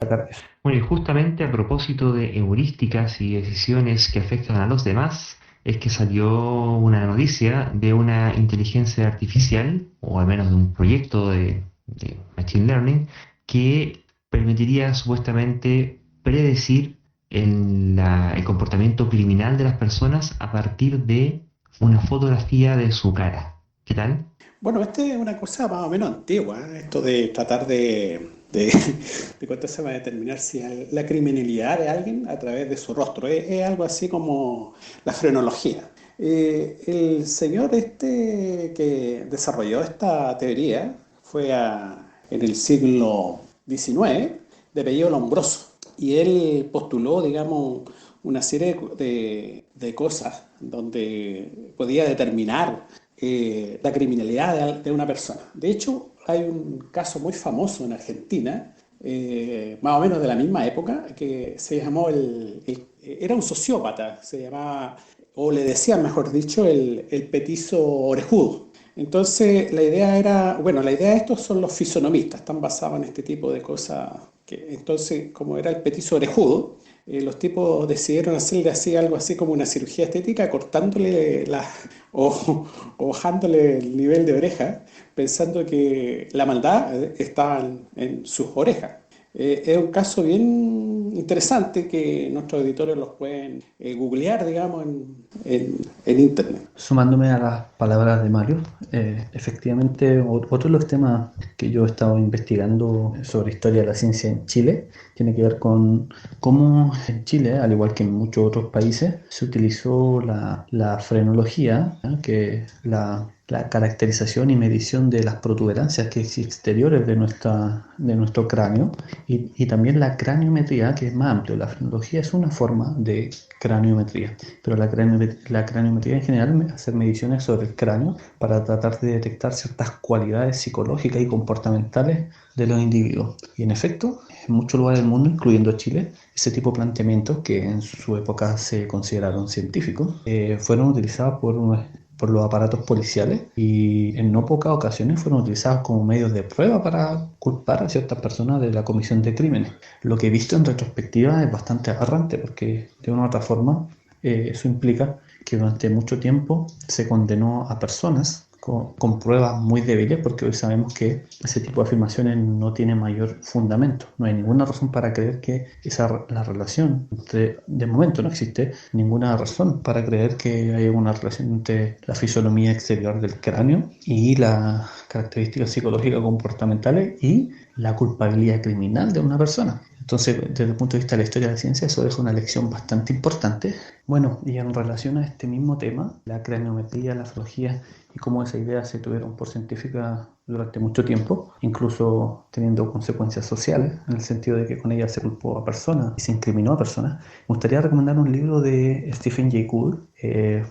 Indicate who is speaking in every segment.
Speaker 1: sacar eso.
Speaker 2: Bueno, y justamente a propósito de heurísticas y decisiones que afectan a los demás, es que salió una noticia de una inteligencia artificial, o al menos de un proyecto de Machine Learning, que permitiría supuestamente predecir el comportamiento criminal de las personas a partir de una fotografía de su cara. ¿Qué tal?
Speaker 1: Bueno, esta es una cosa más o menos antigua, ¿eh? Esto de tratar de cuánto se va a determinar si la criminalidad de alguien a través de su rostro. Es algo así como la frenología. El señor este que desarrolló esta teoría fue en el siglo XIX, de apellido Lombroso, y él postuló, digamos, una serie de cosas donde podía determinar la criminalidad de una persona. De hecho, hay un caso muy famoso en Argentina, más o menos de la misma época, que se llamó era un sociópata, se llamaba, o le decían, mejor dicho, el petizo orejudo. Entonces, la idea era, bueno, la idea de estos son los fisonomistas, están basados en este tipo de cosas. Entonces, como era el petiso orejudo, los tipos decidieron hacerle así algo así como una cirugía estética, cortándole o bajándole el nivel de oreja, pensando que la maldad estaba en sus orejas. Es un caso bien interesante que nuestros editores los pueden googlear, digamos, en internet.
Speaker 3: Sumándome a las palabras de Mario, efectivamente otro de los temas que yo he estado investigando sobre historia de la ciencia en Chile tiene que ver con cómo en Chile, al igual que en muchos otros países, se utilizó la frenología, ¿eh? Que es la caracterización y medición de las protuberancias que existen exteriores de nuestro cráneo y también la craniometría, que es más amplio. La frenología es una forma de craniometría, pero la craniometría en general hacer mediciones sobre el cráneo para tratar de detectar ciertas cualidades psicológicas y comportamentales de los individuos. Y en efecto, en muchos lugares del mundo, incluyendo Chile, ese tipo de planteamientos que en su época se consideraron científicos, fueron utilizados por los aparatos policiales y en no pocas ocasiones fueron utilizados como medios de prueba para culpar a ciertas personas de la comisión de crímenes. Lo que he visto en retrospectiva es bastante aberrante porque de una u otra forma eso implica que durante mucho tiempo se condenó a personas con pruebas muy débiles, porque hoy sabemos que ese tipo de afirmaciones no tiene mayor fundamento. No hay ninguna razón para creer que la relación, de momento no existe ninguna razón para creer que hay una relación entre la fisonomía exterior del cráneo y las características psicológicas comportamentales y la culpabilidad criminal de una persona. Entonces, desde el punto de vista de la historia de la ciencia, eso es una lección bastante importante. Bueno, y en relación a este mismo tema, la craniometría, la astrología y cómo esa idea se tuvieron por científica durante mucho tiempo, incluso teniendo consecuencias sociales, en el sentido de que con ella se culpó a personas y se incriminó a personas. Me gustaría recomendar un libro de Stephen Jay Gould,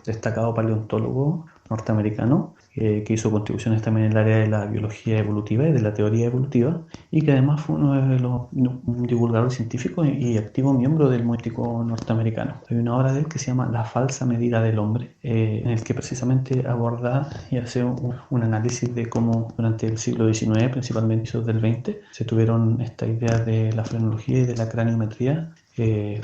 Speaker 3: destacado paleontólogo norteamericano, que hizo contribuciones también en el área de la biología evolutiva y de la teoría evolutiva, y que además fue un divulgador científico y activo miembro del movimiento norteamericano. Hay una obra de él que se llama La falsa medida del hombre, en el que precisamente aborda y hace un análisis de cómo durante el siglo XIX, principalmente inicios del XX, se tuvieron esta idea de la frenología y de la craniometría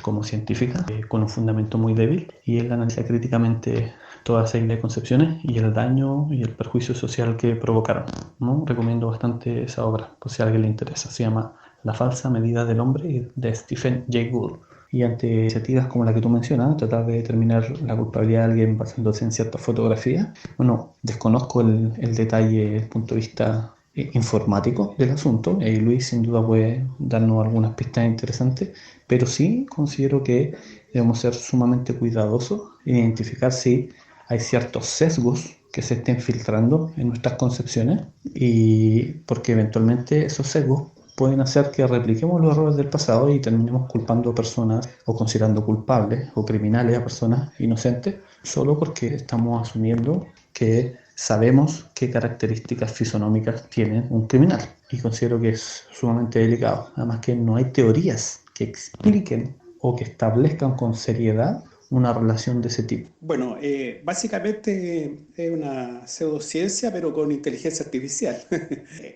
Speaker 3: como científica, con un fundamento muy débil, y él analiza críticamente toda serie de concepciones y el daño y el perjuicio social que provocaron, ¿no? Recomiendo bastante esa obra, por si a alguien le interesa. Se llama La falsa medida del hombre, de Stephen Jay Gould. Y ante iniciativas como la que tú mencionas, tratar de determinar la culpabilidad de alguien basándose en ciertas fotografías, bueno, desconozco el detalle desde el punto de vista informático del asunto. Luis sin duda puede darnos algunas pistas interesantes, pero sí considero que debemos ser sumamente cuidadosos e identificar si hay ciertos sesgos que se estén filtrando en nuestras concepciones, y porque eventualmente esos sesgos pueden hacer que repliquemos los errores del pasado y terminemos culpando a personas o considerando culpables o criminales a personas inocentes solo porque estamos asumiendo que sabemos qué características fisonómicas tiene un criminal. Y considero que es sumamente delicado. Además que no hay teorías que expliquen o que establezcan con seriedad una relación de ese tipo?
Speaker 1: Bueno, básicamente es una pseudociencia, pero con inteligencia artificial.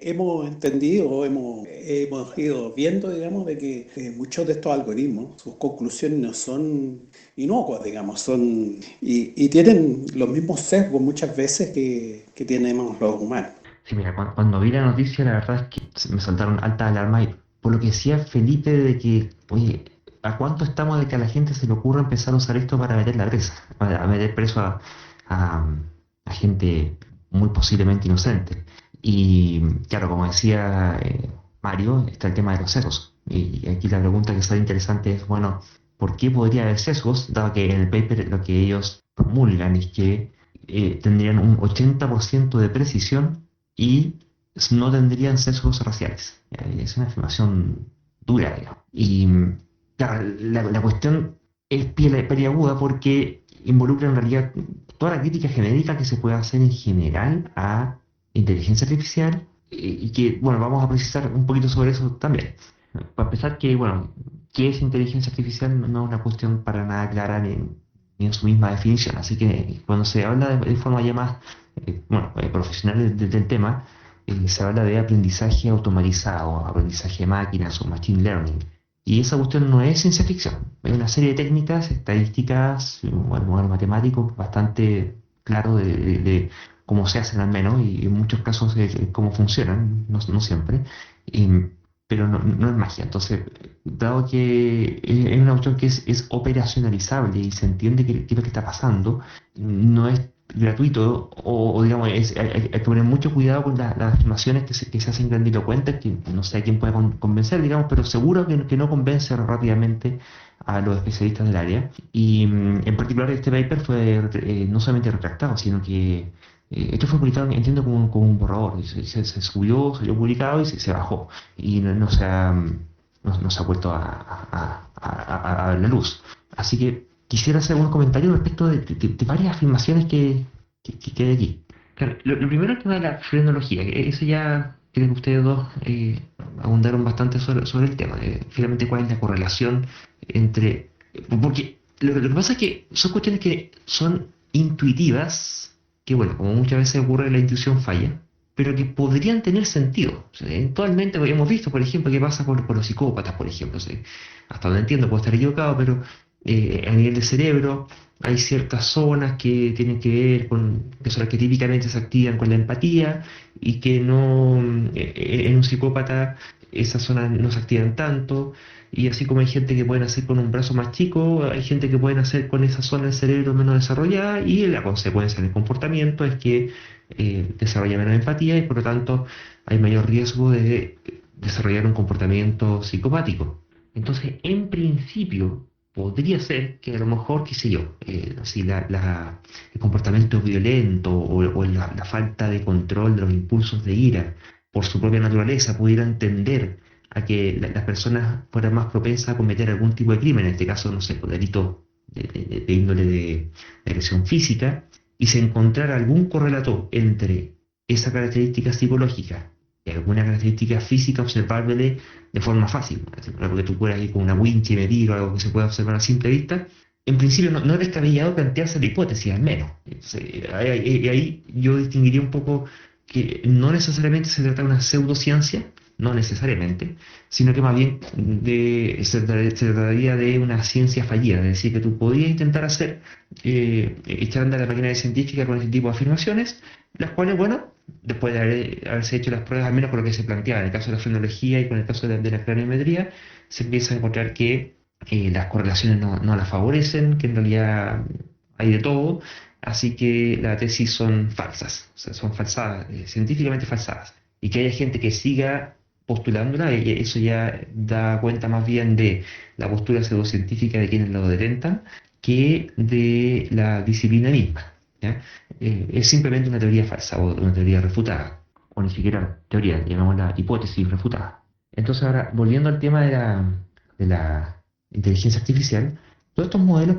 Speaker 1: Hemos entendido, hemos ido viendo, digamos, de que muchos de estos algoritmos, sus conclusiones no son inocuas, digamos, y tienen los mismos sesgos muchas veces que tenemos los humanos.
Speaker 2: Sí, mira, cuando vi la noticia, la verdad es que me saltaron altas alarmas y por lo que decía Felipe de que, oye, ¿a cuánto estamos de que a la gente se le ocurra empezar a usar esto para meter la presa? A meter preso a- a gente muy posiblemente inocente. Y claro, como decía Mario, está el tema de los sesgos. Y aquí la pregunta que está interesante es, bueno, ¿por qué podría haber sesgos? Dado que en el paper lo que ellos promulgan es que tendrían un 80% de precisión y no tendrían sesgos raciales. Es una afirmación dura, digamos. Y claro, la cuestión es peliaguda porque involucra en realidad toda la crítica genérica que se puede hacer en general a inteligencia artificial y que, bueno, vamos a precisar un poquito sobre eso también. Para empezar, que, bueno, ¿qué es inteligencia artificial? No es una cuestión para nada clara ni en su misma definición. Así que cuando se habla de forma ya más profesional del tema, se habla de aprendizaje automatizado, aprendizaje de máquinas o machine learning. Y esa cuestión no es ciencia ficción, es una serie de técnicas, estadísticas, un modelo matemático bastante claro de cómo se hacen al menos y en muchos casos cómo funcionan, no siempre. Y- pero no es magia. Entonces, dado que es una cuestión que es operacionalizable y se entiende qué es lo que está pasando, no es gratuito o digamos, hay que tener mucho cuidado con las afirmaciones que se hacen grandilocuentes, que no sé a quién puede convencer, digamos, pero seguro que no convence rápidamente a los especialistas del área. Y en particular este paper fue no solamente retractado, sino que esto fue publicado, entiendo, como un borrador. Se subió, salió publicado y se bajó. Y no se ha vuelto a ver la luz. Así que quisiera hacer algunos comentarios respecto de varias afirmaciones que hay aquí. Claro, lo primero es el tema de la frenología, que eso ya creo que ustedes dos abundaron bastante sobre el tema. Finalmente, cuál es la correlación entre... Porque lo que pasa es que son cuestiones que son intuitivas, que bueno, como muchas veces ocurre, la intuición falla, pero que podrían tener sentido. O sea, eventualmente hemos visto, por ejemplo, qué pasa con los psicópatas, por ejemplo. O sea, hasta donde entiendo, puedo estar equivocado, pero a nivel de cerebro hay ciertas zonas que tienen que ver con, que son las que típicamente se activan con la empatía y que no, en un psicópata esas zonas no se activan tanto. Y así como hay gente que pueden hacer con un brazo más chico, hay gente que pueden hacer con esa zona del cerebro menos desarrollada y la consecuencia del comportamiento es que desarrolla menos empatía y por lo tanto hay mayor riesgo de desarrollar un comportamiento psicopático. Entonces, en principio, podría ser que a lo mejor, qué sé yo, si el comportamiento violento o la falta de control de los impulsos de ira por su propia naturaleza pudiera entender a que las personas fueran más propensas a cometer algún tipo de crimen, en este caso, no sé, por delito de índole de agresión física, y se encontrara algún correlato entre esa característica psicológica y alguna característica física observable de forma fácil, porque tú puedas ir con una winch y medir o algo que se pueda observar a simple vista, en principio no es descabellado plantearse la hipótesis, al menos. Ahí yo distinguiría un poco que no necesariamente se trata de una pseudociencia, no necesariamente, sino que más bien se trataría de una ciencia fallida, es decir, que tú podías intentar echar a andar la máquina científica con ese tipo de afirmaciones, las cuales, bueno, después de haberse hecho las pruebas, al menos por lo que se planteaba en el caso de la frenología y con el caso de la craniometría, se empieza a encontrar que las correlaciones no las favorecen, que en realidad hay de todo, así que las tesis son falsas, o sea, son falsadas, científicamente falsadas. Y que haya gente que siga postulándola, eso ya da cuenta más bien de la postura pseudocientífica de quienes lo detentan que de la disciplina misma. ¿Ya? Es simplemente una teoría falsa o una teoría refutada, o ni siquiera teoría, llamémosla hipótesis refutada. Entonces ahora, volviendo al tema de la inteligencia artificial, todos estos modelos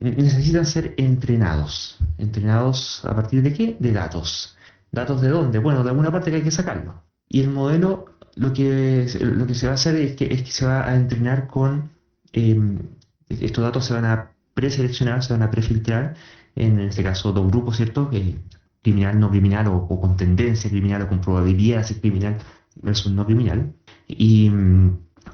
Speaker 2: necesitan ser entrenados. ¿Entrenados a partir de qué? De datos. ¿Datos de dónde? Bueno, de alguna parte que hay que sacarlo. Y el modelo lo que se va a hacer es que se va a entrenar con... estos datos se van a preseleccionar, se van a prefiltrar, en este caso, dos grupos, ¿cierto? Criminal, no criminal, o con tendencia criminal, o con probabilidad de ser criminal versus no criminal. Y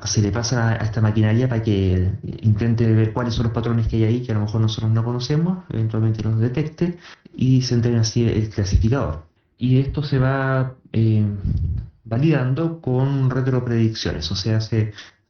Speaker 2: se le pasa a esta maquinaria para que intente ver cuáles son los patrones que hay ahí, que a lo mejor nosotros no conocemos, eventualmente los detecte, y se entrena así el clasificador. Y esto se va validando con retropredicciones, o sea,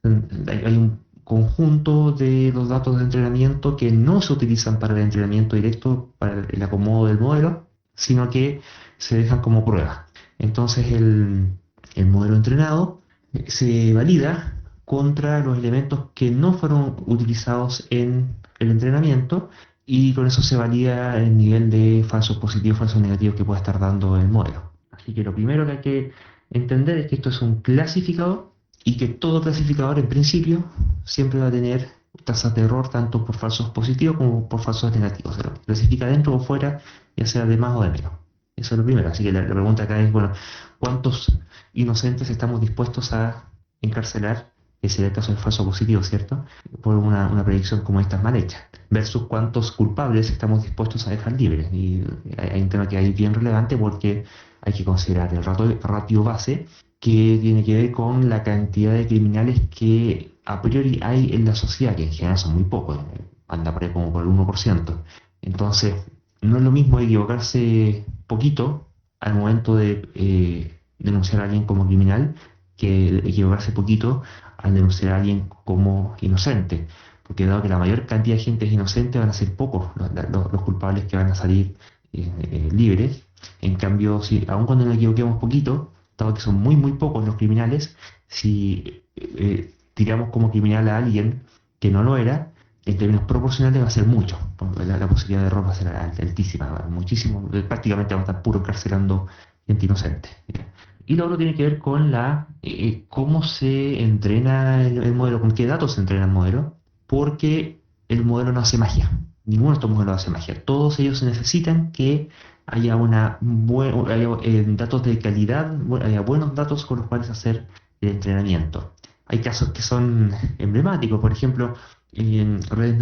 Speaker 2: hay un conjunto de los datos de entrenamiento que no se utilizan para el entrenamiento directo, para el acomodo del modelo, sino que se dejan como prueba. Entonces el modelo entrenado se valida contra los elementos que no fueron utilizados en el entrenamiento, y con eso se valida el nivel de falsos positivos, falsos negativos que puede estar dando el modelo. Así que lo primero que hay que entender es que esto es un clasificador, y que todo clasificador en principio siempre va a tener tasas de error tanto por falsos positivos como por falsos negativos. Se lo clasifica dentro o fuera, ya sea de más o de menos. Eso es lo primero. Así que la pregunta acá es, bueno, ¿cuántos inocentes estamos dispuestos a encarcelar? Ese es el caso del falso positivo, ¿cierto? Por una predicción como esta mal hecha. Versus cuántos culpables estamos dispuestos a dejar libres. Y hay un tema que hay bien relevante, porque hay que considerar el ratio base, que tiene que ver con la cantidad de criminales que a priori hay en la sociedad, que en general son muy pocos, anda por ahí como por el 1%. Entonces, no es lo mismo equivocarse poquito al momento de denunciar a alguien como criminal, que equivocarse poquito al denunciar a alguien como inocente. Porque dado que la mayor cantidad de gente es inocente, van a ser pocos los culpables que van a salir libres. En cambio, si aun cuando nos equivoquemos poquito, dado que son muy muy pocos los criminales, si tiramos como criminal a alguien que no lo era, en términos proporcionales va a ser mucho. La posibilidad de error va a ser altísima, muchísimo, prácticamente vamos a estar puro encarcelando gente inocente. Y lo otro tiene que ver con cómo se entrena el modelo, con qué datos se entrena el modelo, porque el modelo no hace magia. Ninguno de estos modelos hace magia. Todos ellos necesitan que haya datos de calidad, haya buenos datos con los cuales hacer el entrenamiento. Hay casos que son emblemáticos, por ejemplo, en redes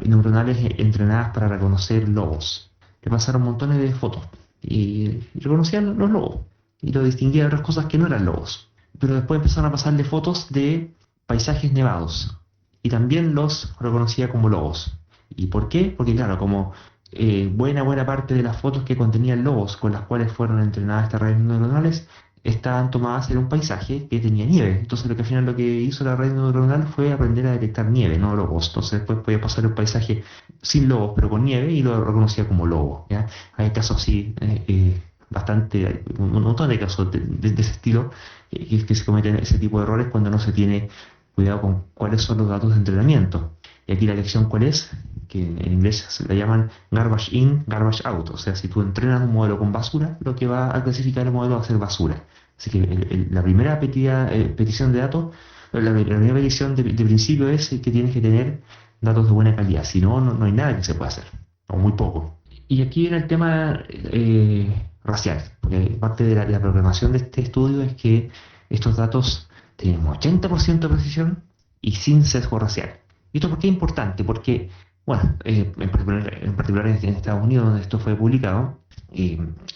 Speaker 2: neuronales entrenadas para reconocer lobos. Le pasaron montones de fotos y reconocían los lobos y lo distinguía de otras cosas que no eran lobos. Pero después empezaron a pasarle fotos de paisajes nevados y también los reconocía como lobos. ¿Y por qué? Porque claro, como buena parte de las fotos que contenían lobos con las cuales fueron entrenadas estas redes neuronales estaban tomadas en un paisaje que tenía nieve. Entonces al final lo que hizo la red neuronal fue aprender a detectar nieve, no lobos. Entonces después podía pasar un paisaje sin lobos pero con nieve y lo reconocía como lobo, ¿ya? Hay casos así, un montón de casos de ese estilo, que se cometen ese tipo de errores cuando no se tiene cuidado con cuáles son los datos de entrenamiento. Y aquí la lección, ¿cuál es? Que en inglés se la llaman garbage in, garbage out. O sea, si tú entrenas un modelo con basura, lo que va a clasificar el modelo va a ser basura. Así que la primera petición de datos, la primera petición de principio es que tienes que tener datos de buena calidad. Si no, no hay nada que se pueda hacer, o muy poco. Y aquí viene el tema racial, porque parte de la programación de este estudio es que estos datos tienen un 80% de precisión y sin sesgo racial. ¿Y esto por qué es importante? Porque, bueno, en particular en Estados Unidos, donde esto fue publicado,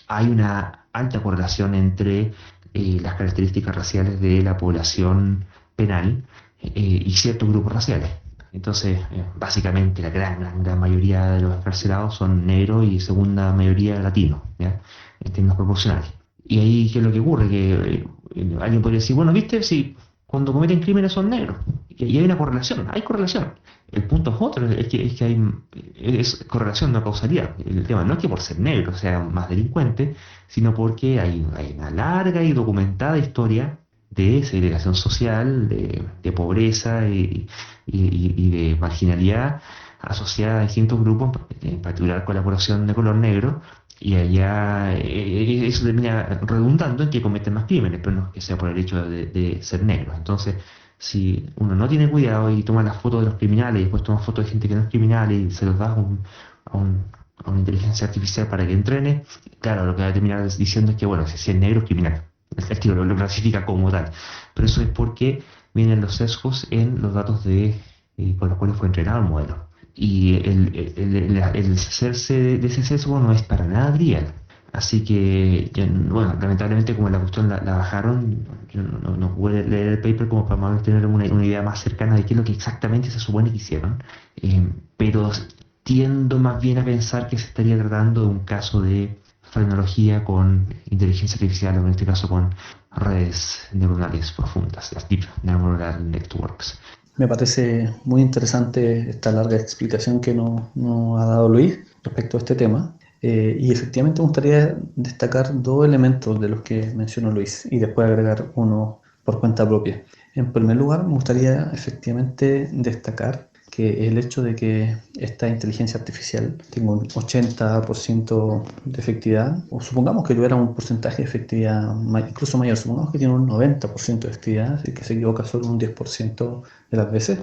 Speaker 2: hay una alta correlación entre las características raciales de la población penal y ciertos grupos raciales. Entonces, básicamente la gran mayoría de los encarcelados son negros y segunda mayoría latinos, ¿ya? En términos proporcionales. Y ahí, ¿qué es lo que ocurre? Que alguien podría decir, bueno, ¿viste? Si cuando cometen crímenes son negros. Y hay una correlación, hay correlación. El punto es otro, es que es correlación, no causalidad. El tema no es que por ser negro sea más delincuente, sino porque hay una larga y documentada historia de segregación social, de pobreza y de marginalidad asociada a distintos grupos, en particular con la población de color negro, y allá eso termina redundando en que cometen más crímenes, pero no es que sea por el hecho de ser negros. Entonces, si uno no tiene cuidado y toma las fotos de los criminales y después toma fotos de gente que no es criminal y se los da a una inteligencia artificial para que entrene, claro, lo que va a terminar diciendo es que, bueno, si es negro es criminal. El tiro lo clasifica como tal. Pero eso es porque vienen los sesgos en los datos con los cuales fue entrenado el modelo. y el deshacerse de ese sesgo no es para nada trivial. Así que, bueno, lamentablemente como la cuestión la bajaron, yo no pude leer el paper como para más tener una idea más cercana de qué es lo que exactamente se supone que hicieron. Pero tiendo más bien a pensar que se estaría tratando de un caso de tecnología con inteligencia artificial, o en este caso con redes neuronales profundas, las Deep Neural Networks.
Speaker 3: Me parece muy interesante esta larga explicación que nos ha dado Luis respecto a este tema. Y efectivamente me gustaría destacar dos elementos de los que mencionó Luis y después agregar uno por cuenta propia. En primer lugar, me gustaría efectivamente destacar que el hecho de que esta inteligencia artificial tenga un 80% de efectividad, o supongamos que tuviera un porcentaje de efectividad incluso mayor, supongamos que tiene un 90% de efectividad, así que se equivoca solo un 10% de las veces,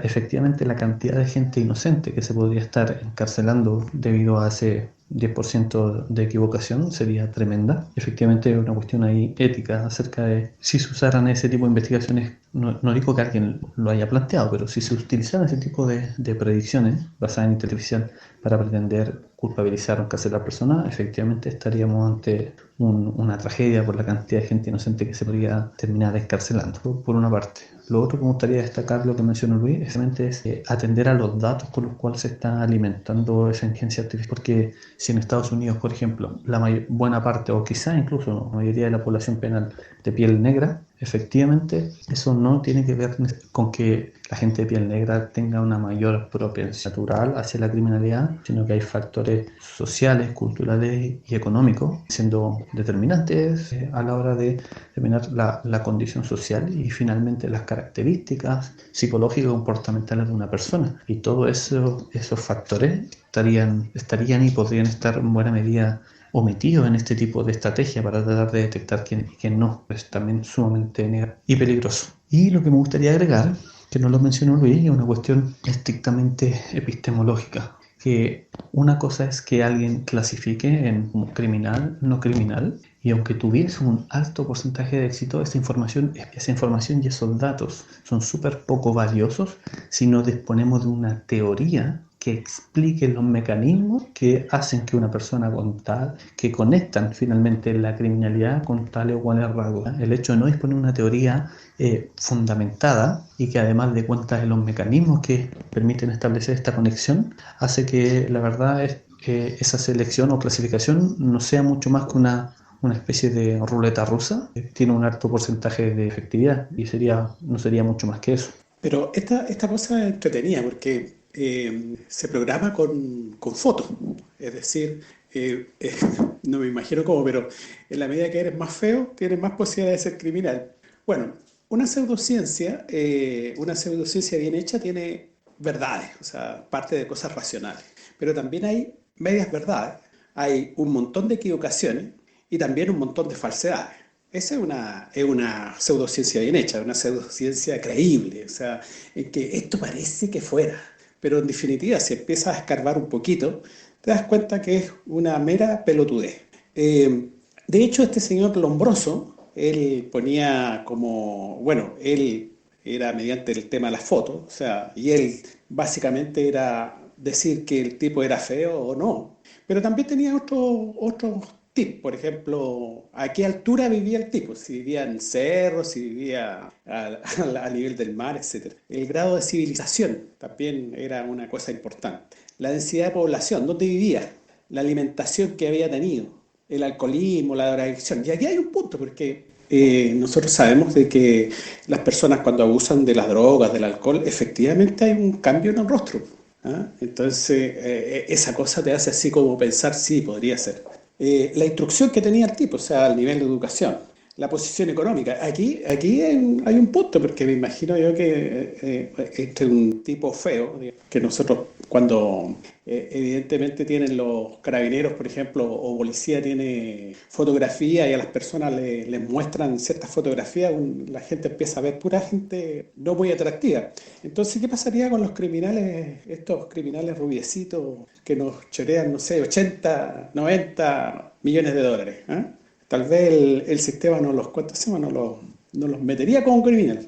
Speaker 3: efectivamente la cantidad de gente inocente que se podría estar encarcelando debido a ese 10% de equivocación sería tremenda. Efectivamente hay una cuestión ahí ética acerca de si se usaran ese tipo de investigaciones, no digo que alguien lo haya planteado, pero si se utilizaran ese tipo de predicciones basadas en inteligencia artificial para pretender culpabilizar o encarcelar a personas, efectivamente estaríamos ante una tragedia por la cantidad de gente inocente que se podría terminar encarcelando, por una parte. Lo otro que me gustaría destacar, lo que mencionó Luis, exactamente es atender a los datos con los cuales se está alimentando esa inteligencia artificial. Porque si en Estados Unidos, por ejemplo, buena parte, o quizá incluso la mayoría de la población penal de piel negra, efectivamente eso no tiene que ver con que la gente de piel negra tenga una mayor propensión natural hacia la criminalidad, sino que hay factores sociales, culturales y económicos siendo determinantes a la hora de determinar la condición social y finalmente las características psicológicas y comportamentales de una persona. Y todos esos factores estarían y podrían estar en buena medida omitidos en este tipo de estrategia para tratar de detectar quién no, es también sumamente negativo y peligroso. Y lo que me gustaría agregar, que no lo mencionó Luis, es una cuestión estrictamente epistemológica, que una cosa es que alguien clasifique en como criminal, no criminal, y aunque tuviese un alto porcentaje de éxito, esa información y esos datos son súper poco valiosos si no disponemos de una teoría que explique los mecanismos que hacen que una persona que conectan finalmente la criminalidad con tales o cuales rasgos. El hecho de no disponer de una teoría fundamentada y que además de cuenta de los mecanismos que permiten establecer esta conexión, hace que la verdad es que esa selección o clasificación no sea mucho más que una especie de ruleta rusa. Tiene un alto porcentaje de efectividad y no sería mucho más que eso.
Speaker 1: Pero esta cosa es entretenida porque se programa con fotos. Es decir, no me imagino cómo, pero en la medida que eres más feo, tienes más posibilidades de ser criminal. Bueno, una pseudociencia bien hecha tiene verdades, o sea, parte de cosas racionales. Pero también hay medias verdades, hay un montón de equivocaciones y también un montón de falsedades. Esa es una pseudociencia bien hecha, una pseudociencia creíble, o sea, en que esto parece que fuera, pero en definitiva, si empiezas a escarbar un poquito, te das cuenta que es una mera pelotudez. De hecho, este señor Lombroso, él ponía como, bueno, él era mediante el tema de las fotos, o sea, y él básicamente era decir que el tipo era feo o no, pero también tenía otros tips, por ejemplo, a qué altura vivía el tipo, si vivía en cerros, si vivía a nivel del mar, etcétera. El grado de civilización también era una cosa importante. La densidad de población, dónde vivía, la alimentación que había tenido, el alcoholismo, la drogadicción. Y aquí hay un punto, porque nosotros sabemos de que las personas cuando abusan de las drogas, del alcohol, efectivamente hay un cambio en el rostro. ¿Ah? Entonces, esa cosa te hace así como pensar, sí, podría ser. La instrucción que tenía el tipo, o sea, el nivel de educación, la posición económica. Aquí hay un punto, porque me imagino yo que este es un tipo feo, que nosotros cuando evidentemente tienen los carabineros, por ejemplo, o policía tiene fotografía y a las personas les muestran ciertas fotografías, la gente empieza a ver pura gente no muy atractiva. Entonces, ¿qué pasaría con los criminales, estos criminales rubiecitos que nos chorean, no sé, 80, 90 millones de dólares? ¿Eh? Tal vez el sistema no los, ¿cuánto se llama? No los metería como criminal.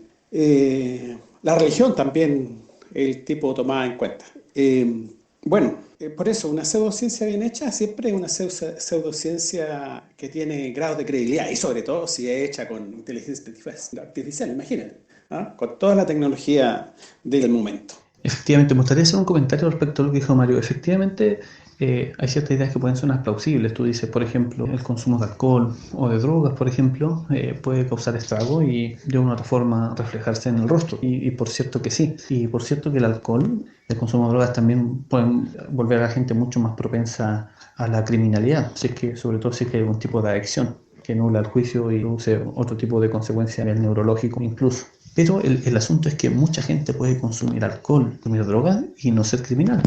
Speaker 1: La religión también el tipo tomaba en cuenta. Bueno, por eso, una pseudociencia bien hecha siempre es una pseudociencia que tiene grados de credibilidad y sobre todo si es hecha con inteligencia artificial, imagínate, ¿ah? Con toda la tecnología del momento.
Speaker 3: Efectivamente, me gustaría hacer un comentario respecto a lo que dijo Mario. Efectivamente, hay ciertas ideas que pueden sonar plausibles. Tú dices, por ejemplo, el consumo de alcohol o de drogas, por ejemplo, puede causar estrago y de una u otra forma reflejarse en el rostro. Y por cierto que sí. Y por cierto que el alcohol, el consumo de drogas también pueden volver a la gente mucho más propensa a la criminalidad, si es que, sobre todo si es que hay algún tipo de adicción que nubla el juicio y produce otro tipo de consecuencias a nivel neurológico incluso. Pero el asunto es que mucha gente puede consumir alcohol, consumir drogas y no ser criminal.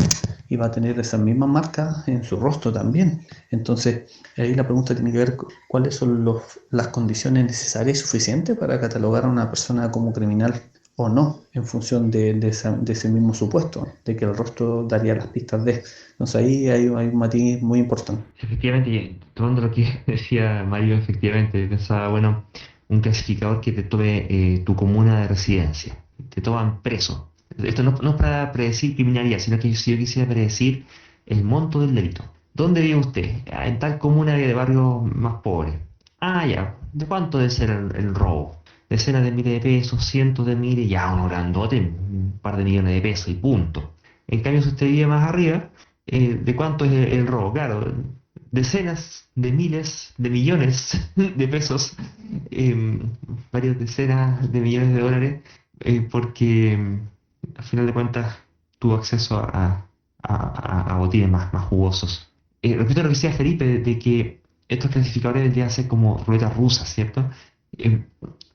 Speaker 3: Y va a tener esa misma marca en su rostro también. Entonces, ahí la pregunta tiene que ver con cuáles son las condiciones necesarias y suficientes para catalogar a una persona como criminal o no, en función de ese mismo supuesto, de que el rostro daría las pistas de. Entonces ahí hay un matiz muy importante.
Speaker 2: Efectivamente, y tomando lo que decía Mario, efectivamente, pensaba, bueno, un clasificador que te tome tu comuna de residencia, te toman preso. Esto no es para predecir criminalidad, sino que si yo quisiera predecir el monto del delito. ¿Dónde vive usted? Ah, en tal comuna de barrios más pobres. Ah, ya. ¿De cuánto debe ser el robo? Decenas de miles de pesos, cientos de miles, ya uno grandote, un par de millones de pesos y punto. En cambio, si usted vive más arriba, ¿de cuánto es el robo? Claro, decenas de miles de millones de pesos, varias decenas de millones de dólares, porque al final de cuentas tuvo acceso a botines más jugosos. Respecto a lo que decía Felipe, de que estos clasificadores deberían ser como ruletas rusas, ¿cierto? Eh,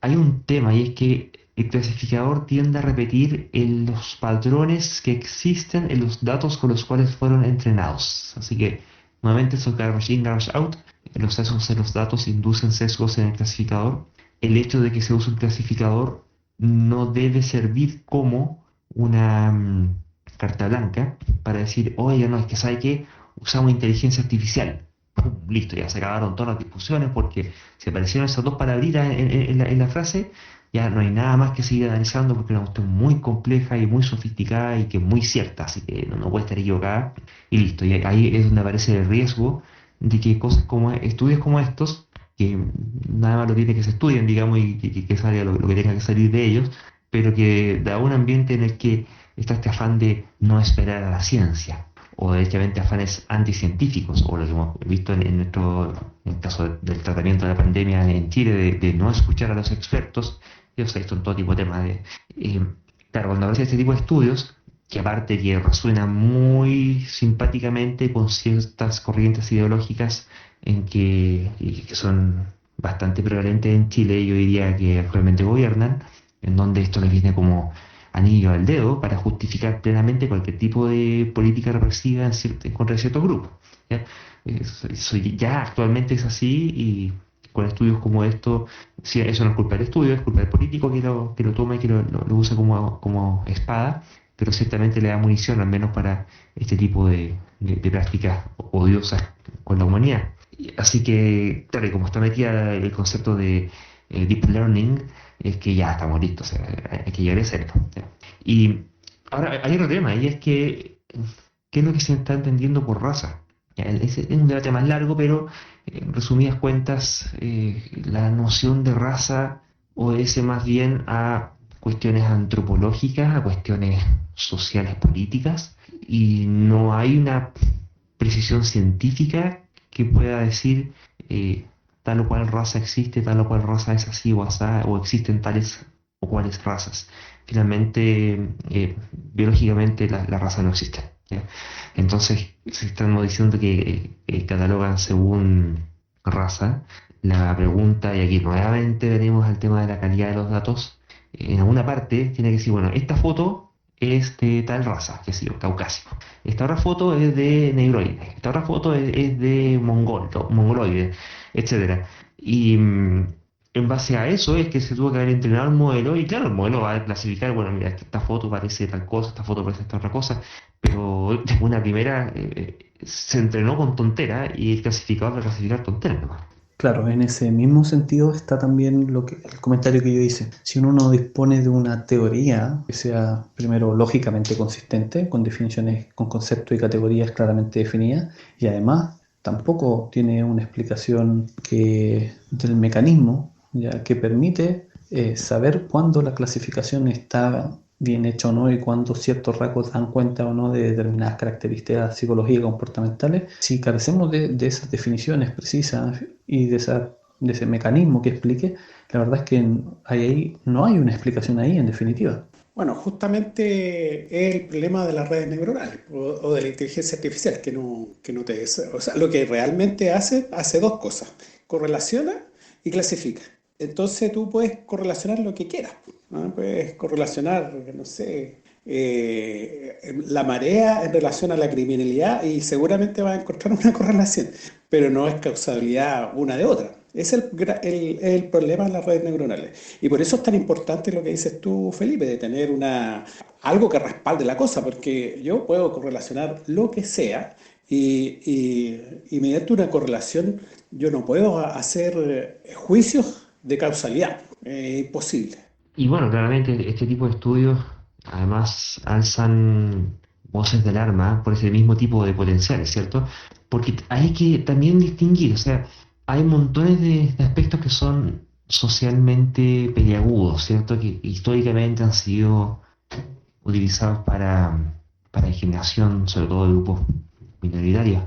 Speaker 2: Hay un tema y es que el clasificador tiende a repetir los patrones que existen en los datos con los cuales fueron entrenados. Así que, nuevamente, eso es garbage in, garbage out. Los sesgos en los datos inducen sesgos en el clasificador. El hecho de que se use un clasificador no debe servir como una carta blanca para decir, oye, no, es que sabe que usamos inteligencia artificial. ¡Pum! Listo, ya se acabaron todas las discusiones porque si aparecieron esas dos palabritas en la frase, ya no hay nada más que seguir analizando porque es una cuestión muy compleja y muy sofisticada y que es muy cierta, así que no puede estar equivocada y listo. Y ahí es donde aparece el riesgo de que cosas como estudios como estos, que nada más lo tiene que se estudien, digamos, y que salga lo que tenga que salir de ellos, pero que da un ambiente en el que está este afán de no esperar a la ciencia o derechamente afanes anticientíficos, o lo que hemos visto en el caso del tratamiento de la pandemia en Chile, de no escuchar a los expertos, y eso esto en todo tipo de temas. Claro, cuando aparece este tipo de estudios, que aparte que resuena muy simpáticamente con ciertas corrientes ideológicas y que son bastante prevalentes en Chile, yo diría que actualmente gobiernan, en donde esto les viene como anillo al dedo para justificar plenamente cualquier tipo de política represiva en contra de ciertos grupos. ¿Ya? Ya actualmente es así y con estudios como esto, sí, eso no es culpa del estudio, es culpa del político que lo toma y que lo usa como espada, pero ciertamente le da munición al menos para este tipo de prácticas odiosas con la humanidad. Así que, claro, y como está metida el concepto de deep learning, es que ya estamos listos, o sea, hay que llegar a hacerlo. ¿Ya? Y ahora hay otro tema, y es que, ¿qué es lo que se está entendiendo por raza? Ya, es un debate más largo, pero en resumidas cuentas, la noción de raza obedece más bien a cuestiones antropológicas, a cuestiones sociales políticas, y no hay una precisión científica que pueda decir tal o cual raza existe, tal o cual raza es así o asá, o existen tales o cuales razas. Finalmente, biológicamente la raza no existe. ¿Ya? Entonces, si estamos diciendo que catalogan según raza, la pregunta, y aquí nuevamente venimos al tema de la calidad de los datos, en alguna parte tiene que decir, bueno, esta foto es de tal raza, que sí, caucásico. Esta otra foto es de negroide. Esta otra foto es de mongoloide, etcétera. Y en base a eso es que se tuvo que haber entrenado el modelo. Y claro, el modelo va a clasificar, bueno, mira, esta foto parece tal cosa, esta foto parece esta otra cosa. Pero de una primera se entrenó con tontera y el clasificador va a clasificar tontera nomás.
Speaker 3: Claro, en ese mismo sentido está también el comentario que yo hice. Si uno no dispone de una teoría que sea primero lógicamente consistente, con definiciones, con conceptos y categorías claramente definidas, y además tampoco tiene una explicación del mecanismo ya, que permite saber cuándo la clasificación está bien hecha o no y cuándo ciertos rasgos dan cuenta o no de determinadas características psicológicas y comportamentales. Si carecemos de esas definiciones precisas y de ese mecanismo que explique, la verdad es que ahí no hay una explicación ahí en definitiva.
Speaker 1: Bueno, justamente es el problema de las redes neuronales o de la inteligencia artificial, que no te... O sea, lo que realmente hace dos cosas: correlaciona y clasifica. Entonces tú puedes correlacionar lo que quieras, ¿no? Puedes correlacionar, no sé, la marea en relación a la criminalidad y seguramente vas a encontrar una correlación, pero no es causalidad una de otra. Es el problema de las redes neuronales. Y por eso es tan importante lo que dices tú, Felipe, de tener algo que respalde la cosa, porque yo puedo correlacionar lo que sea y mediante una correlación yo no puedo hacer juicios de causalidad. Es imposible.
Speaker 2: Y bueno, claramente este tipo de estudios además alzan voces de alarma por ese mismo tipo de potenciales, ¿cierto? Porque hay que también distinguir, o sea, hay montones de aspectos que son socialmente peliagudos, ¿cierto? Que históricamente han sido utilizados para discriminación, sobre todo de grupos minoritarios,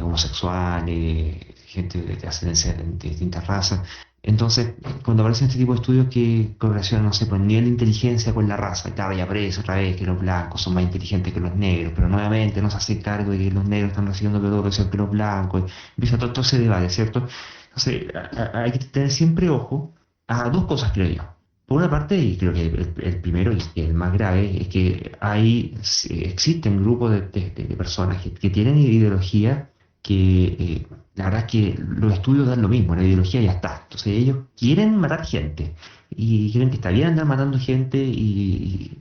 Speaker 2: homosexuales, gente de ascendencia de distintas razas. Entonces, cuando aparecen este tipo de estudios que correlacionan, no sé, por el nivel de inteligencia con la raza, y claro, ya aparece otra vez que los blancos son más inteligentes que los negros, pero nuevamente no se hace cargo de que los negros están recibiendo peor educación que los blancos, y empieza todo ese debate, ¿cierto? Entonces, hay que tener siempre ojo a dos cosas, creo yo. Por una parte, y creo que el primero y el más grave, es que existen grupos de personas que tienen ideología que la verdad es que los estudios dan lo mismo, la ideología ya está. Entonces ellos quieren matar gente y creen que está bien andar matando gente y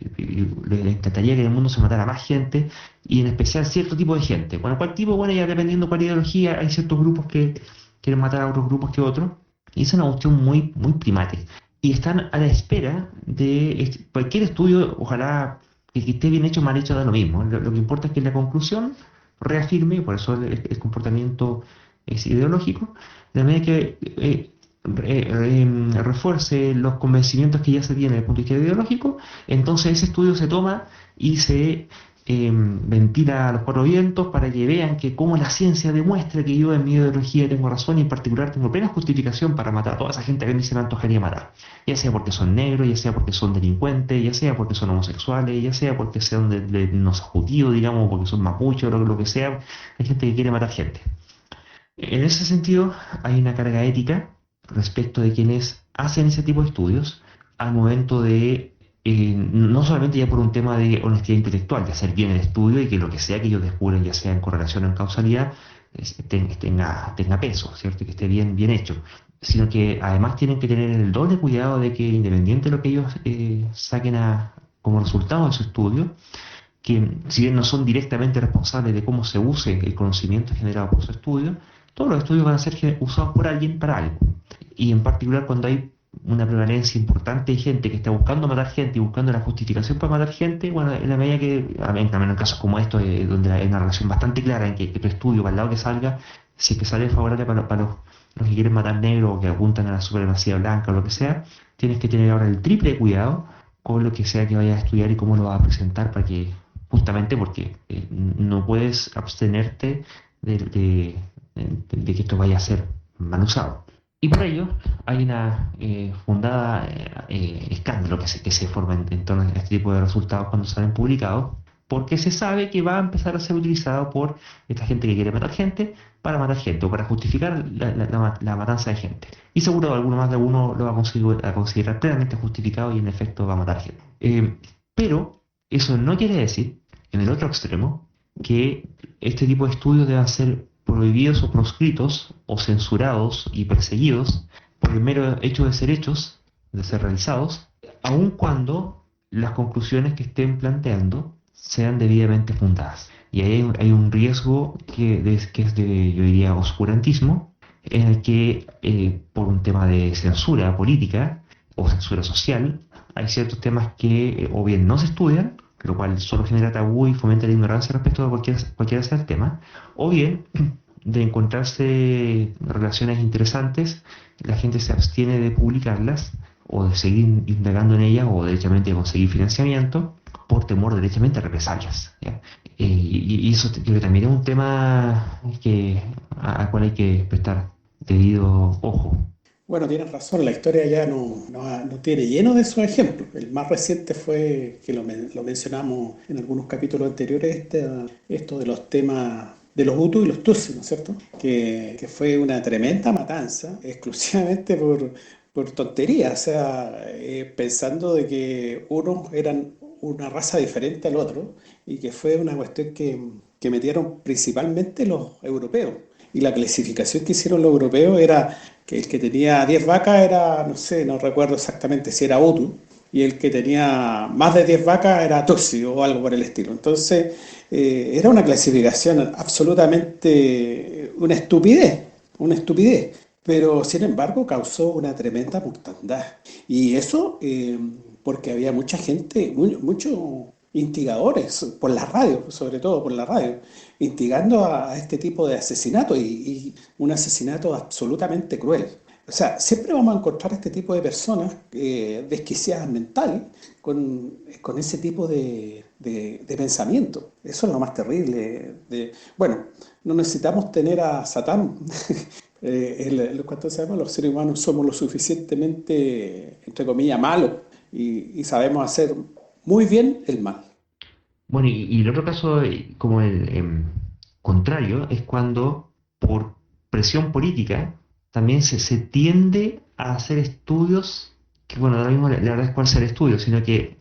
Speaker 2: les encantaría que en el mundo se matara más gente y en especial cierto tipo de gente. Bueno, ¿cuál tipo? Bueno, ya dependiendo cuál ideología, hay ciertos grupos que quieren matar a otros grupos que otros y es una cuestión muy primate y están a la espera de cualquier estudio, ojalá que esté bien hecho o mal hecho, da lo mismo. Lo que importa es que la conclusión reafirme, y por eso el comportamiento es ideológico, de manera que refuerce los convencimientos que ya se tienen desde el punto de vista ideológico, entonces ese estudio se toma y se ventila a los cuatro vientos para que vean que como la ciencia demuestra que yo en mi ideología tengo razón y en particular tengo plena justificación para matar a toda esa gente que a mí se me antojaría matar, ya sea porque son negros, ya sea porque son delincuentes, ya sea porque son homosexuales, ya sea porque sean no sé, judíos, digamos, porque son mapuches o lo que sea, hay gente que quiere matar gente. En ese sentido, hay una carga ética respecto de quienes hacen ese tipo de estudios al momento de, no solamente ya por un tema de honestidad intelectual, de hacer bien el estudio y que lo que sea que ellos descubren, ya sea en correlación o en causalidad, tenga peso, ¿cierto? Y que esté bien hecho, sino que además tienen que tener el doble cuidado de que independiente de lo que ellos saquen como resultado de su estudio, que si bien no son directamente responsables de cómo se use el conocimiento generado por su estudio, todos los estudios van a ser usados por alguien para algo. Y en particular cuando hay una prevalencia importante de gente que está buscando matar gente y buscando la justificación para matar gente, bueno, en la medida que, en casos como estos, donde hay una relación bastante clara en que tu estudio, para el lado que salga, si es que sale favorable para los que quieren matar negros o que apuntan a la supremacía blanca o lo que sea, tienes que tener ahora el triple de cuidado con lo que sea que vayas a estudiar y cómo lo vas a presentar para que, justamente porque no puedes abstenerte de que esto vaya a ser mal usado. Y por ello hay una fundada escándalo que se forma en torno a este tipo de resultados cuando salen publicados, porque se sabe que va a empezar a ser utilizado por esta gente que quiere matar gente para matar gente o para justificar la matanza de gente. Y seguro alguno más de uno lo va a considerar plenamente justificado y en efecto va a matar gente. Pero eso no quiere decir, en el otro extremo, que este tipo de estudios deban ser prohibidos o proscritos o censurados y perseguidos por el mero hecho de ser hechos, de ser realizados, aun cuando las conclusiones que estén planteando sean debidamente fundadas. Y ahí hay un riesgo que es de, yo diría, oscurantismo, en el que por un tema de censura política o censura social, hay ciertos temas que o bien no se estudian, lo cual solo genera tabú y fomenta la ignorancia respecto a cualquiera sea el tema, o bien de encontrarse relaciones interesantes, la gente se abstiene de publicarlas o de seguir indagando en ellas o derechamente de conseguir financiamiento por temor derechamente a represalias, ¿ya? Y eso creo que también es un tema al cual hay que prestar debido ojo.
Speaker 1: Bueno, tienes razón, la historia ya no tiene lleno de esos ejemplos. El más reciente fue, que lo mencionamos en algunos capítulos anteriores, esto de los temas de los Hutus y los Tutsis, ¿no es cierto? Que fue una tremenda matanza, exclusivamente por tonterías, o sea, pensando de que unos eran una raza diferente al otro y que fue una cuestión que metieron principalmente los europeos. Y la clasificación que hicieron los europeos era que el que tenía 10 vacas era, no sé, no recuerdo exactamente si era Hutu, y el que tenía más de 10 vacas era Tutsi o algo por el estilo. Entonces, era una clasificación absolutamente una estupidez, pero sin embargo causó una tremenda mortandad. Y eso porque había mucha gente, muchos instigadores por la radio, sobre todo por la radio, instigando a este tipo de asesinato y un asesinato absolutamente cruel. O sea, siempre vamos a encontrar este tipo de personas desquiciadas mentales con ese tipo de pensamiento. Eso es lo más terrible. Bueno, no necesitamos tener a Satán. ¿Cuánto sabemos? Los seres humanos somos lo suficientemente, entre comillas, malos y sabemos hacer muy bien el mal.
Speaker 2: Bueno, y el otro caso, como el contrario, es cuando por presión política también se tiende a hacer estudios, que bueno, ahora mismo la verdad es cuál sea el estudio, sino que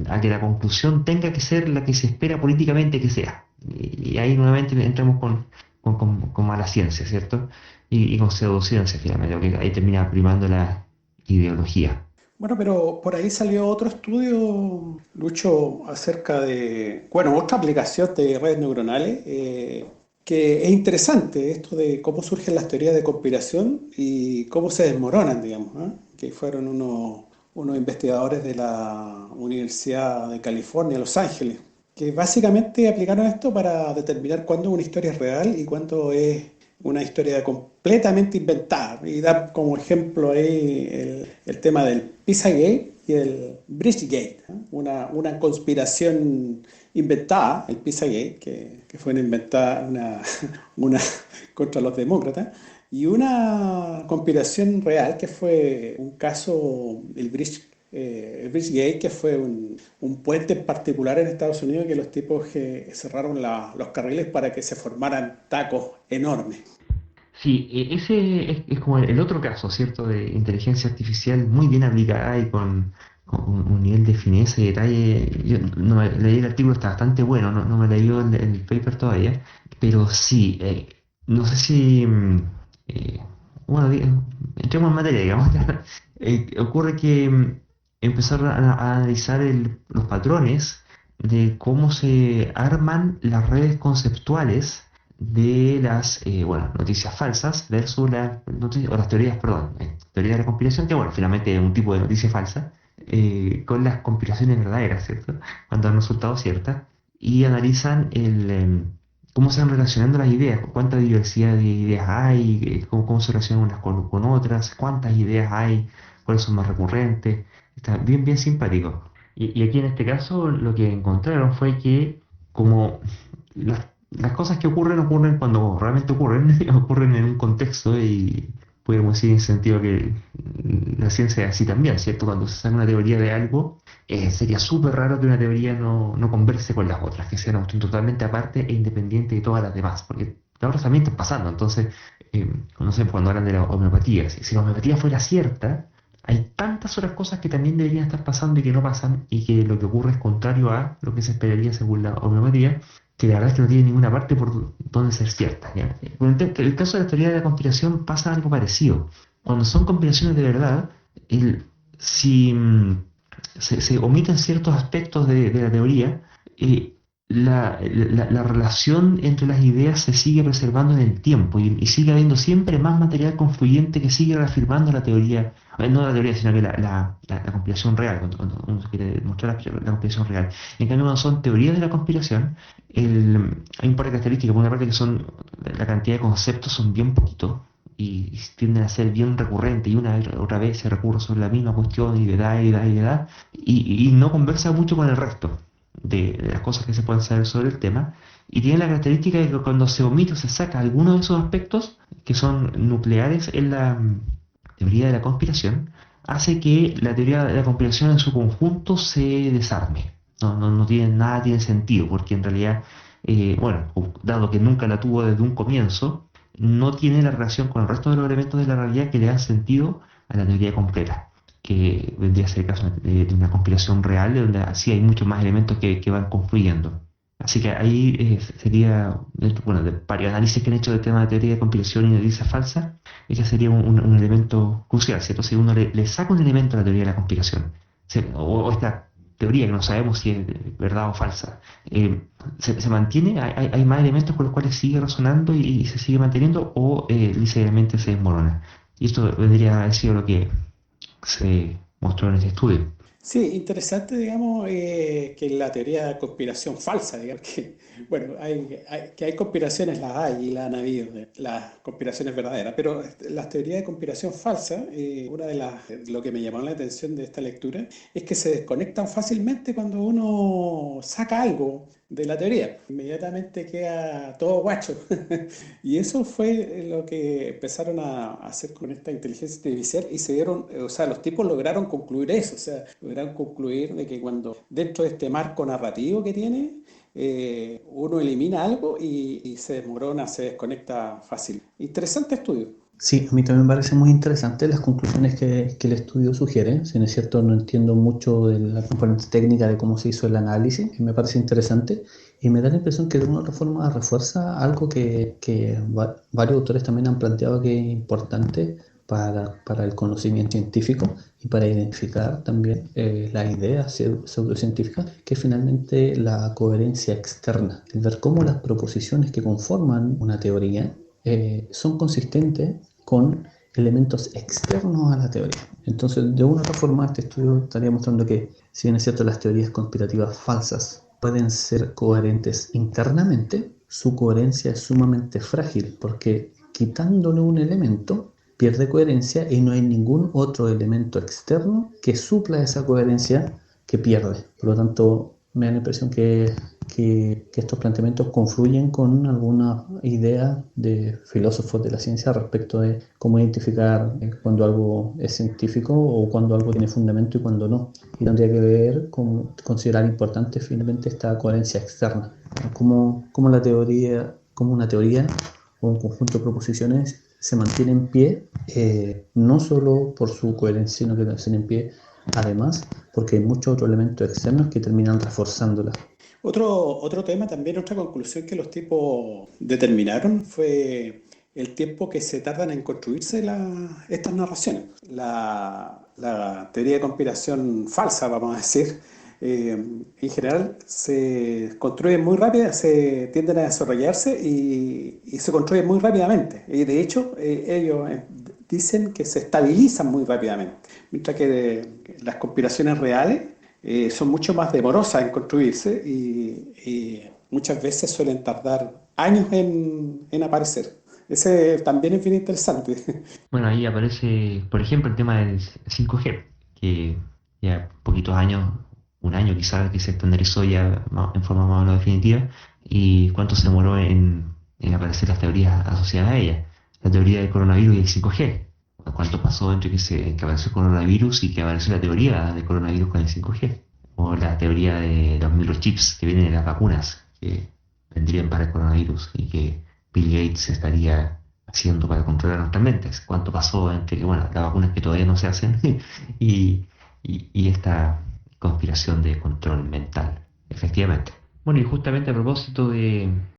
Speaker 2: a que la conclusión tenga que ser la que se espera políticamente que sea. Y ahí nuevamente entramos con mala ciencia, ¿cierto? Y con pseudociencia finalmente, porque ahí termina primando la ideología.
Speaker 1: Bueno, pero por ahí salió otro estudio, Lucho, acerca de, bueno, otra aplicación de redes neuronales, que es interesante, esto de cómo surgen las teorías de conspiración y cómo se desmoronan, digamos, ¿eh? Que fueron unos investigadores de la Universidad de California, Los Ángeles, que básicamente aplicaron esto para determinar cuándo una historia es real y cuándo es una historia completamente inventada. Y da como ejemplo ahí el tema del Pizzagate y el Bridgegate, ¿eh? Una conspiración inventada, el Pizzagate, que fue una contra los demócratas, y una conspiración real que fue un caso, el Bridgegate, que fue un puente en particular en Estados Unidos que los tipos cerraron los carriles para que se formaran tacos enormes.
Speaker 2: Sí, ese es como el otro caso, ¿cierto? De inteligencia artificial muy bien aplicada y con un nivel de fineza y detalle. Yo no leí el artículo, está bastante bueno, no me leí el paper todavía, pero sí, no sé si, eh, bueno, entremos en materia, digamos. Ocurre que empezaron a analizar los patrones de cómo se arman las redes conceptuales de las bueno, noticias falsas versus las noticias, o las teorías, perdón, teoría de la conspiración, que bueno, finalmente es un tipo de noticia falsa, con las conspiraciones verdaderas, ¿cierto? Cuando han resultado ciertas, y analizan cómo se van relacionando las ideas, cuánta diversidad de ideas hay, cómo se relacionan unas con otras, cuántas ideas hay, cuáles son más recurrentes. Está bien simpático. Y aquí en este caso lo que encontraron fue que como las cosas que ocurren cuando realmente ocurren, ocurren en un contexto y podemos decir en ese sentido que la ciencia es así también, ¿cierto? Cuando se saca una teoría de algo, sería súper raro que una teoría no converse con las otras, que sea una cuestión totalmente aparte e independiente de todas las demás, porque las otras también están pasando. Entonces, no sé, cuando hablan de la homeopatía, si la homeopatía fuera cierta, hay tantas otras cosas que también deberían estar pasando y que no pasan, y que lo que ocurre es contrario a lo que se esperaría según la homeopatía, que la verdad es que no tiene ninguna parte por donde ser cierta, ¿ya? Con el caso de la teoría de la conspiración pasa algo parecido. Cuando son conspiraciones de verdad, si se omiten ciertos aspectos de la teoría, la relación entre las ideas se sigue preservando en el tiempo y sigue habiendo siempre más material confluyente que sigue reafirmando la teoría, no la teoría, sino que la conspiración real, cuando uno quiere demostrar la conspiración real. En cambio, cuando son teorías de la conspiración, hay un par de características. Por una parte, que son la cantidad de conceptos son bien poquitos y tienden a ser bien recurrentes y una vez otra vez se recurre sobre la misma cuestión y le da y le da y le da y no conversa mucho con el resto de las cosas que se pueden saber sobre el tema, y tiene la característica de que cuando se omite o se saca alguno de esos aspectos que son nucleares en la teoría de la conspiración, hace que la teoría de la conspiración en su conjunto se desarme. No tiene nada, tiene sentido, porque en realidad, bueno, dado que nunca la tuvo desde un comienzo, no tiene la relación con el resto de los elementos de la realidad que le dan sentido a la teoría completa, que vendría a ser el caso de una conspiración real, donde así hay muchos más elementos que van confluyendo. Así que ahí sería, bueno, de varios análisis que han hecho del tema de teoría de conspiración y noticias falsas, ese sería un elemento crucial, ¿cierto? Si uno le saca un elemento a la teoría de la conspiración, o esta teoría que no sabemos si es verdad o falsa, se mantiene, hay más elementos con los cuales sigue resonando y se sigue manteniendo, o ligeramente se desmorona. Y esto vendría a ser lo que se mostró en ese estudio.
Speaker 1: Sí, interesante, digamos, que la teoría de conspiración falsa, digamos, que, bueno, que hay conspiraciones, las hay y las han habido, las conspiraciones verdaderas, pero las teorías de conspiración falsa, una de lo que me llamó la atención de esta lectura, es que se desconectan fácilmente cuando uno saca algo de la teoría, inmediatamente queda todo guacho. Y eso fue lo que empezaron a hacer con esta inteligencia artificial y se dieron, o sea, los tipos lograron concluir eso, o sea, lograron concluir de que cuando dentro de este marco narrativo que tiene, uno elimina algo y se desmorona, se desconecta fácil. Interesante estudio.
Speaker 3: Sí, a mí también me parece muy interesante las conclusiones que el estudio sugiere. Si no es cierto, no entiendo mucho de la componente técnica de cómo se hizo el análisis, y me parece interesante. Y me da la impresión que de una u otra forma refuerza algo que varios autores también han planteado que es importante para el conocimiento científico y para identificar también las ideas pseudocientíficas, que es finalmente la coherencia externa, el ver cómo las proposiciones que conforman una teoría son consistentes con elementos externos a la teoría. Entonces, de una u otra forma, este estudio estaría mostrando que, si bien es cierto, las teorías conspirativas falsas pueden ser coherentes internamente, su coherencia es sumamente frágil, porque quitándole un elemento, pierde coherencia y no hay ningún otro elemento externo que supla esa coherencia que pierde. Por lo tanto, me da la impresión que estos planteamientos confluyen con alguna idea de filósofos de la ciencia respecto de cómo identificar cuando algo es científico o cuando algo tiene fundamento y cuando no. Y tendría que ver con considerar importante finalmente esta coherencia externa. Cómo la teoría, cómo una teoría o un conjunto de proposiciones se mantiene en pie, no solo por su coherencia, sino que se mantiene en pie además porque hay muchos otros elementos externos que terminan reforzándola.
Speaker 1: Otro tema también, otra conclusión que los tipos determinaron fue el tiempo que se tardan en construirse estas narraciones. La teoría de conspiración falsa, vamos a decir, en general se construyen muy rápido, se tienden a desarrollarse y se construyen muy rápidamente. Y de hecho, ellos dicen que se estabilizan muy rápidamente, mientras que las conspiraciones reales son mucho más demorosas en construirse y muchas veces suelen tardar años en aparecer. Ese también es bien interesante.
Speaker 2: Bueno, ahí aparece, por ejemplo, el tema del 5G, que ya poquitos años, un año quizás, que se estandarizó ya en forma más o menos definitiva, y cuánto se demoró en aparecer las teorías asociadas a ella. La teoría del coronavirus y el 5G. ¿Cuánto pasó entre que apareció el coronavirus y que apareció la teoría del coronavirus con el 5G? O la teoría de los microchips que vienen de las vacunas, que vendrían para el coronavirus y que Bill Gates estaría haciendo para controlar nuestras mentes. ¿Cuánto pasó entre que, bueno, las vacunas que todavía no se hacen y, y esta conspiración de control mental? Efectivamente. Bueno, y justamente a propósito